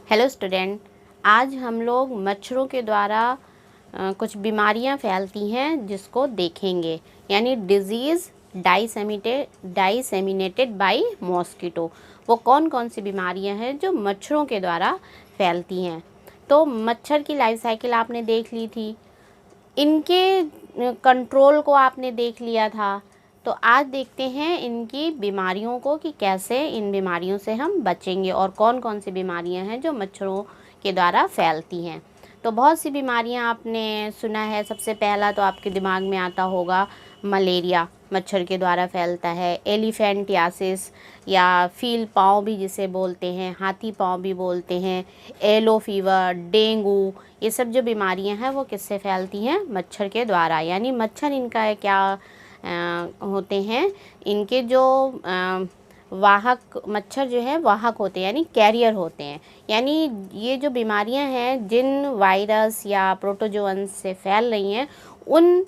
Hello student, आज हम लोग मच्छरों के द्वारा कुछ बीमारियां फैलती हैं जिसको देखेंगे, यानी डिजीज़ डाइसेमिनेटेड बाय मॉस्किटो। वो कौन कौन सी बीमारियां हैं जो मच्छरों के द्वारा फैलती हैं। तो मच्छर की लाइफ साइकिल आपने देख ली थी, इनके कंट्रोल को आपने देख लिया था। तो आज देखते हैं इनकी बीमारियों को कि कैसे इन बीमारियों से हम बचेंगे और कौन कौन सी बीमारियां हैं जो मच्छरों के द्वारा फैलती हैं। तो बहुत सी बीमारियां आपने सुना है। सबसे पहला तो आपके दिमाग में आता होगा मलेरिया, मच्छर के द्वारा फैलता है। एलिफेंटियासिस या फील पाँव भी जिसे बोलते हैं, हाथी पाँव भी बोलते हैं। येलो फीवर, डेंगू, ये सब जो बीमारियां हैं वो किससे फैलती हैं? मच्छर के द्वारा। यानी मच्छर इनका क्या होते हैं, इनके जो वाहक, मच्छर जो है वाहक होते हैं, यानी कैरियर होते हैं। यानी ये जो बीमारियां हैं जिन वायरस या प्रोटोजोअन से फैल रही हैं, उन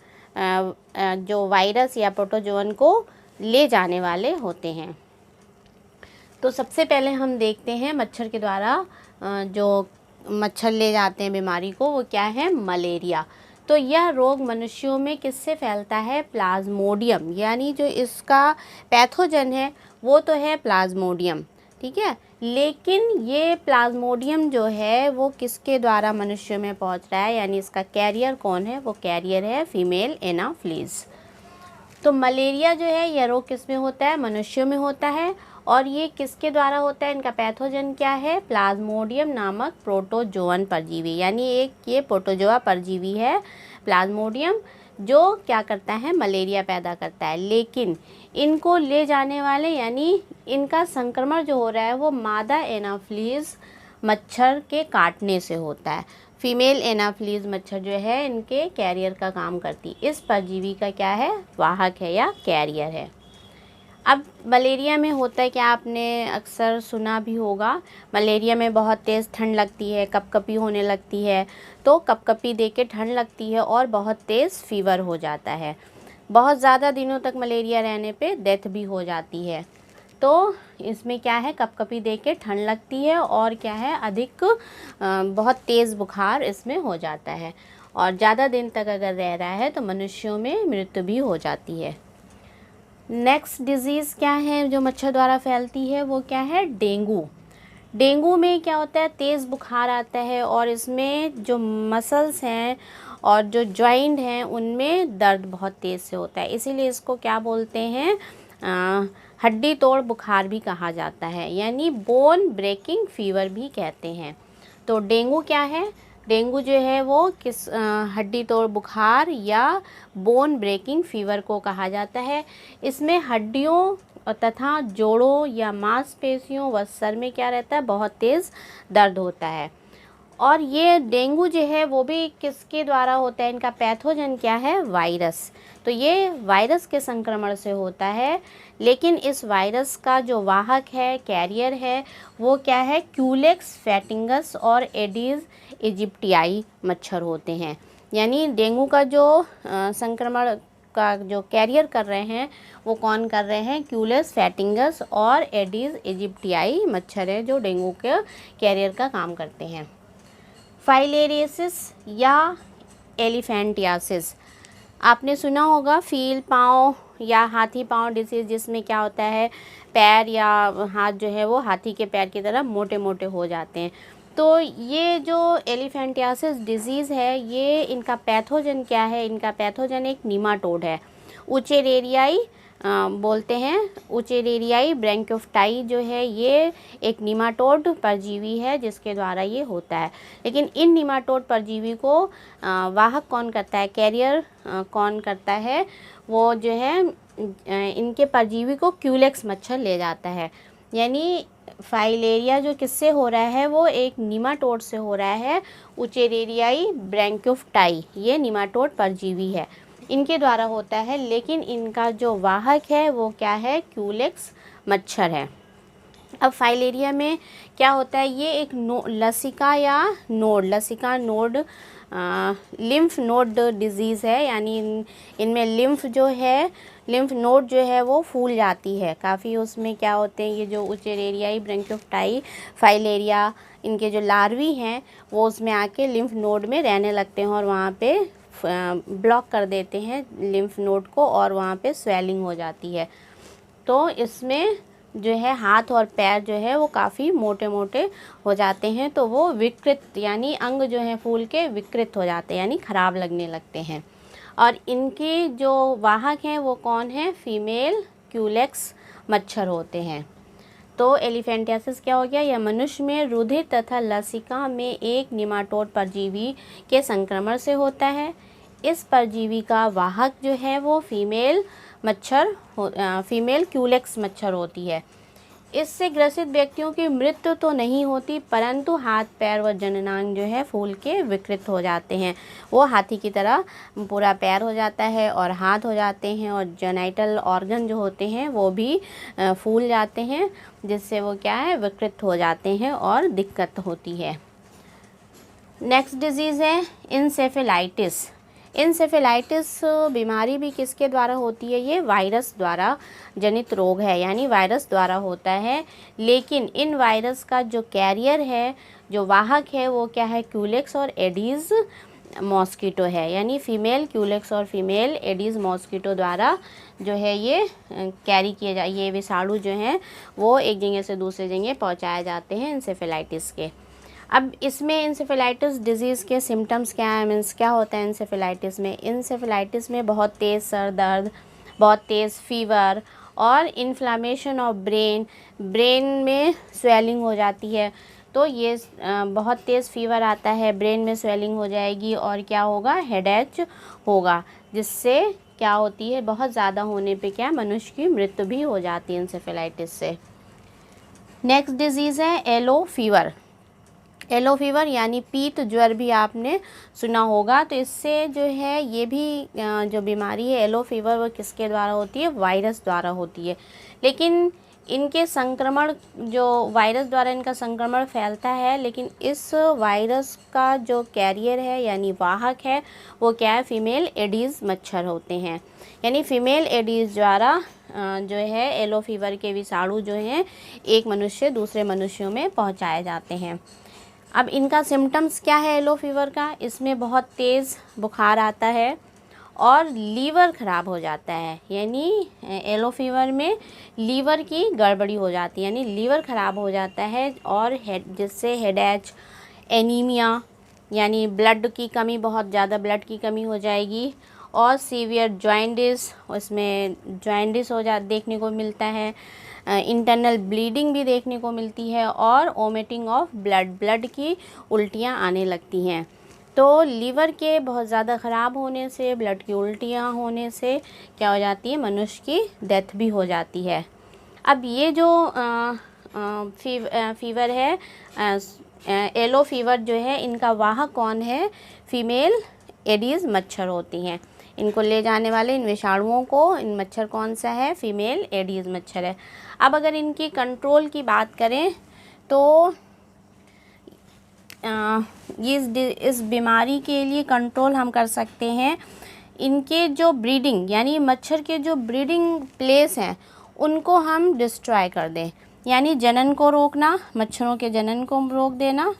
जो वायरस या प्रोटोजोअन को ले जाने वाले होते हैं। तो सबसे पहले हम देखते हैं मच्छर के द्वारा जो मच्छर ले जाते हैं बीमारी को, वो क्या है? मलेरिया। तो यह रोग मनुष्यों में किससे फैलता है? प्लाज्मोडियम, यानी जो इसका पैथोजन है वो तो है प्लाज्मोडियम, ठीक है। लेकिन ये प्लाज्मोडियम जो है वो किसके द्वारा मनुष्यों में पहुंच रहा है, यानी इसका कैरियर कौन है? वो कैरियर है फीमेल एनाफिलीज। तो मलेरिया जो है यह रोग किस में होता है? मनुष्यों में होता है। और ये किसके द्वारा होता है? इनका पैथोजन क्या है? प्लाज्मोडियम नामक प्रोटोजोअन परजीवी, यानी एक ये प्रोटोजोआ परजीवी है प्लाज्मोडियम, जो क्या करता है? मलेरिया पैदा करता है। लेकिन इनको ले जाने वाले, यानी इनका संक्रमण जो हो रहा है वो मादा एनाफिलीज मच्छर के काटने से होता है। फीमेल एनाफिलीज मच्छर जो है इनके कैरियर का काम करती, इस परजीवी का क्या है? वाहक है या कैरियर है। अब मलेरिया में होता है क्या? आपने अक्सर सुना भी होगा, मलेरिया में बहुत तेज़ ठंड लगती है, कपकपी होने लगती है। तो कपकपी देख के ठंड लगती है और बहुत तेज़ फीवर हो जाता है। बहुत ज़्यादा दिनों तक मलेरिया रहने पे डेथ भी हो जाती है। तो इसमें क्या है? कपकपी देख के ठंड लगती है और क्या है? अधिक बहुत तेज़ बुखार इसमें हो जाता है और ज़्यादा दिन तक अगर रह रहा है तो मनुष्यों में मृत्यु भी हो जाती है। नेक्स्ट डिजीज़ क्या है जो मच्छर द्वारा फैलती है? वो क्या है? डेंगू। डेंगू में क्या होता है? तेज़ बुखार आता है और इसमें जो मसल्स हैं और जो जॉइंट हैं उनमें दर्द बहुत तेज़ से होता है, इसीलिए इसको क्या बोलते हैं? हड्डी तोड़ बुखार भी कहा जाता है, यानी बोन ब्रेकिंग फीवर भी कहते हैं। तो डेंगू क्या है? डेंगू जो है वो किस हड्डी तोड़ बुखार या बोन ब्रेकिंग फीवर को कहा जाता है। इसमें हड्डियों तथा जोड़ों या मांसपेशियों व सर में क्या रहता है? बहुत तेज़ दर्द होता है। और ये डेंगू जो है वो भी किसके द्वारा होता है? इनका पैथोजन क्या है? वायरस। तो ये वायरस के संक्रमण से होता है। लेकिन इस वायरस का जो वाहक है, कैरियर है, वो क्या है? क्यूलेक्स फैटिंगस और एडीज इजिप्टियाई मच्छर होते हैं। यानी डेंगू का जो संक्रमण का जो कैरियर कर रहे हैं वो कौन कर रहे हैं? क्यूलेक्स फैटिंगस और एडीज इजिप्टियाई मच्छर है जो डेंगू के कैरियर का काम करते हैं। फाइलेरियासिस या एलिफेंटियासिस आपने सुना होगा, फील पाँव या हाथी पाँव डिसीज़, जिसमें क्या होता है? पैर या हाथ जो है वो हाथी के पैर की तरह मोटे मोटे हो जाते हैं। तो ये जो एलिफेंटियासिस डिजीज़ है, ये इनका पैथोजन क्या है? इनका पैथोजन एक नीमाटोड है, उचेरेरियाई बोलते हैं। उचेरेरियाई ब्रैंकोफ्टाई जो है ये एक नीमाटोड परजीवी है जिसके द्वारा ये होता है। लेकिन इन नीमाटोड परजीवी को वाहक कौन करता है? कैरियर कौन करता है? वो जो है इनके परजीवी को क्यूलेक्स मच्छर ले जाता है। यानी फाइलेरिया जो किससे हो रहा है? वो एक नीमाटोड से हो रहा है, उचेरेरियाई ब्रैंकोफ्टाई, ये नीमाटोड परजीवी है, इनके द्वारा होता है। लेकिन इनका जो वाहक है वो क्या है? क्यूलेक्स मच्छर है। अब फाइलेरिया में क्या होता है? ये एक लसिका या नोड, लसिका नोड लिम्फ नोड डिजीज़ है, यानी इनमें लिम्फ जो है, लिम्फ नोड जो है वो फूल जाती है काफ़ी। उसमें क्या होते हैं? ये जो उचेरेरियाई ब्रैंकोफ्टाई फाइलेरिया इनके जो लार्वी हैं वो उसमें आके लिम्फ नोड में रहने लगते हैं और वहाँ पे ब्लॉक कर देते हैं लिम्फ नोड को और वहाँ पे स्वेलिंग हो जाती है। तो इसमें जो है हाथ और पैर जो है वो काफ़ी मोटे मोटे हो जाते हैं, तो वो विकृत यानी अंग जो है फूल के विकृत हो जाते हैं यानी ख़राब लगने लगते हैं। और इनके जो वाहक हैं वो कौन है? फीमेल क्यूलेक्स मच्छर होते हैं। तो एलिफेंटियासिस क्या हो गया? यह मनुष्य में रुधिर तथा लसिका में एक निमाटोड परजीवी के संक्रमण से होता है। इस परजीवी का वाहक जो है वो फीमेल क्यूलेक्स मच्छर होती है। इससे ग्रसित व्यक्तियों की मृत्यु तो नहीं होती, परंतु हाथ पैर व जननांग जो है फूल के विकृत हो जाते हैं। वो हाथी की तरह पूरा पैर हो जाता है और हाथ हो जाते हैं और जेनाइटल ऑर्गन जो होते हैं वो भी फूल जाते हैं, जिससे वो क्या है? विकृत हो जाते हैं और दिक्कत होती है। नेक्स्ट डिजीज़ है इंसेफेलाइटिस। इंसेफेलाइटिस बीमारी भी किसके द्वारा होती है? ये वायरस द्वारा जनित रोग है, यानी वायरस द्वारा होता है। लेकिन इन वायरस का जो कैरियर है, जो वाहक है, वो क्या है? क्यूलेक्स और एडीज़ मॉस्किटो है, यानी फीमेल क्यूलेक्स और फीमेल एडीज़ मॉस्किटो द्वारा जो है ये कैरी किए ये विषाणु जो हैं वो एक जगह से दूसरे जगह पहुंचाए जाते हैं इंसेफेलाइटिस के। अब इसमें इंसेफेलाइटिस डिजीज़ के सिम्टम्स क्या है? मीन्स क्या होता है इंसेफेलाइटिस में? इंसेफेलाइटिस में बहुत तेज़ सर दर्द, बहुत तेज़ फीवर और इन्फ्लामेशन ऑफ ब्रेन में स्वेलिंग हो जाती है। तो ये बहुत तेज़ फीवर आता है, ब्रेन में स्वेलिंग हो जाएगी और क्या होगा? हेडेक होगा, जिससे क्या होती है? बहुत ज़्यादा होने पे क्या मनुष्य की मृत्यु भी हो जाती है इंसेफेलाइटिस से। नेक्स्ट डिजीज़ है येलो फीवर। येलो फीवर यानी पीत ज्वर भी आपने सुना होगा। तो इससे जो है ये भी जो बीमारी है येलो फीवर वो किसके द्वारा होती है? वायरस द्वारा होती है। लेकिन इनके संक्रमण जो वायरस द्वारा इनका संक्रमण फैलता है, लेकिन इस वायरस का जो कैरियर है यानी वाहक है वो क्या है? फीमेल एडीज़ मच्छर होते हैं। यानी फीमेल एडीज़ द्वारा जो है येलो फीवर के विषाणु जो हैं एक मनुष्य से दूसरे मनुष्यों में पहुंचाए जाते हैं। अब इनका सिम्टम्स क्या है येलो फीवर का? इसमें बहुत तेज़ बुखार आता है और लीवर ख़राब हो जाता है, यानी येलो फीवर में लीवर की गड़बड़ी हो जाती है, यानी लीवर ख़राब हो जाता है और जिससे हेडेक, एनीमिया यानी ब्लड की कमी, बहुत ज़्यादा ब्लड की कमी हो जाएगी और सीवियर जॉइंटिस, उसमें जॉइंटिस देखने को मिलता है। इंटरनल ब्लीडिंग भी देखने को मिलती है और वोमिटिंग ऑफ ब्लड की उल्टियाँ आने लगती हैं। तो लीवर के बहुत ज़्यादा ख़राब होने से, ब्लड की उल्टियाँ होने से क्या हो जाती है? मनुष्य की डेथ भी हो जाती है। अब ये जो फीवर है येलो फीवर जो है, इनका वाहक कौन है? फीमेल एडीज़ मच्छर होती हैं। इनको ले जाने वाले इन विषाणुओं को इन मच्छर कौन सा है? फीमेल एडीज़ मच्छर है। अब अगर इनकी कंट्रोल की बात करें तो इस बीमारी के लिए कंट्रोल हम कर सकते हैं, इनके जो ब्रीडिंग यानी मच्छर के जो ब्रीडिंग प्लेस हैं उनको हम डिस्ट्रॉय कर दें, यानी जनन को रोकना, मच्छरों के जनन को रोक देना,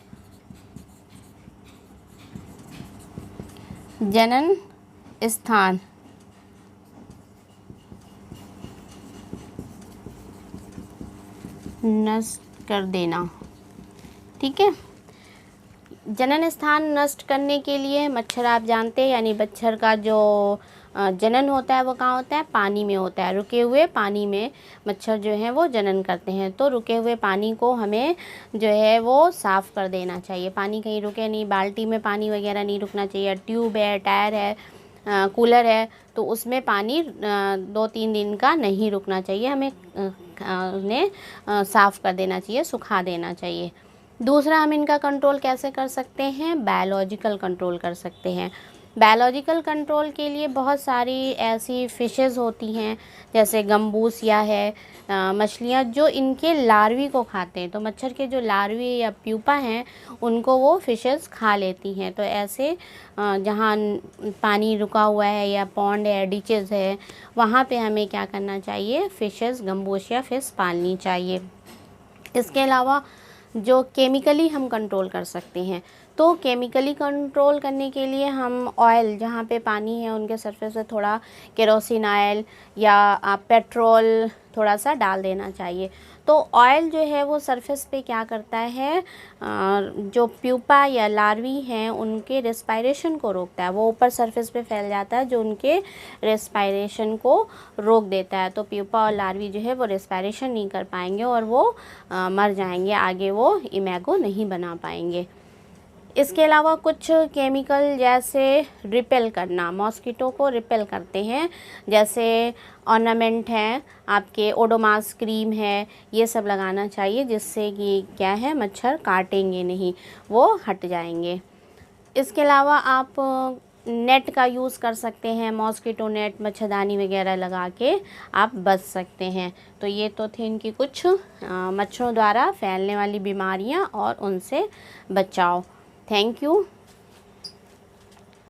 जनन स्थान नष्ट कर देना। ठीक है, जनन स्थान नष्ट करने के लिए मच्छर आप जानते हैं, यानी मच्छर का जो जनन होता है वो कहाँ होता है? पानी में होता है। रुके हुए पानी में मच्छर जो है वो जनन करते हैं। तो रुके हुए पानी को हमें जो है वो साफ़ कर देना चाहिए। पानी कहीं रुके नहीं, बाल्टी में पानी वगैरह नहीं रुकना चाहिए। ट्यूब है, टायर है, कूलर है, तो उसमें पानी 2-3 दिन का नहीं रुकना चाहिए। हमें उन्हें साफ़ कर देना चाहिए, सुखा देना चाहिए। दूसरा, हम इनका कंट्रोल कैसे कर सकते हैं? बायोलॉजिकल कंट्रोल कर सकते हैं। बायोलॉजिकल कंट्रोल के लिए बहुत सारी ऐसी फ़िशेज़ होती हैं, जैसे गम्बूसिया है, मछलियाँ जो इनके लार्वी को खाते हैं। तो मच्छर के जो लार्वी या प्यूपा हैं उनको वो फ़िशेज़ खा लेती हैं। तो ऐसे जहाँ पानी रुका हुआ है या पॉन्ड है, डीचेज़ है, वहाँ पे हमें क्या करना चाहिए? फ़िशेज़, गम्बूसिया फ़िश पालनी चाहिए। इसके अलावा जो केमिकली हम कंट्रोल कर सकते हैं। तो केमिकली कंट्रोल करने के लिए हम ऑयल, जहाँ पे पानी है उनके सरफेस पे थोड़ा केरोसिन ऑयल या पेट्रोल थोड़ा सा डाल देना चाहिए। तो ऑयल जो है वो सरफेस पे क्या करता है, जो प्यूपा या लार्वी हैं उनके रेस्पायरेशन को रोकता है। वो ऊपर सरफेस पे फैल जाता है जो उनके रेस्पायरेशन को रोक देता है। तो प्यूपा और लार्वी जो है वो रेस्पायरेशन नहीं कर पाएंगे और वो मर जाएंगे, आगे वो इमेगो नहीं बना पाएंगे। इसके अलावा कुछ केमिकल जैसे रिपेल करना, मॉस्किटो को रिपेल करते हैं, जैसे ऑर्नामेंट हैं आपके, ओडोमास क्रीम है, ये सब लगाना चाहिए, जिससे कि क्या है, मच्छर काटेंगे नहीं, वो हट जाएंगे। इसके अलावा आप नेट का यूज़ कर सकते हैं, मॉस्किटो नेट, मच्छरदानी वगैरह लगा के आप बच सकते हैं। तो ये तो थे इनकी कुछ मच्छरों द्वारा फैलने वाली बीमारियां और उनसे बचाव। Thank you.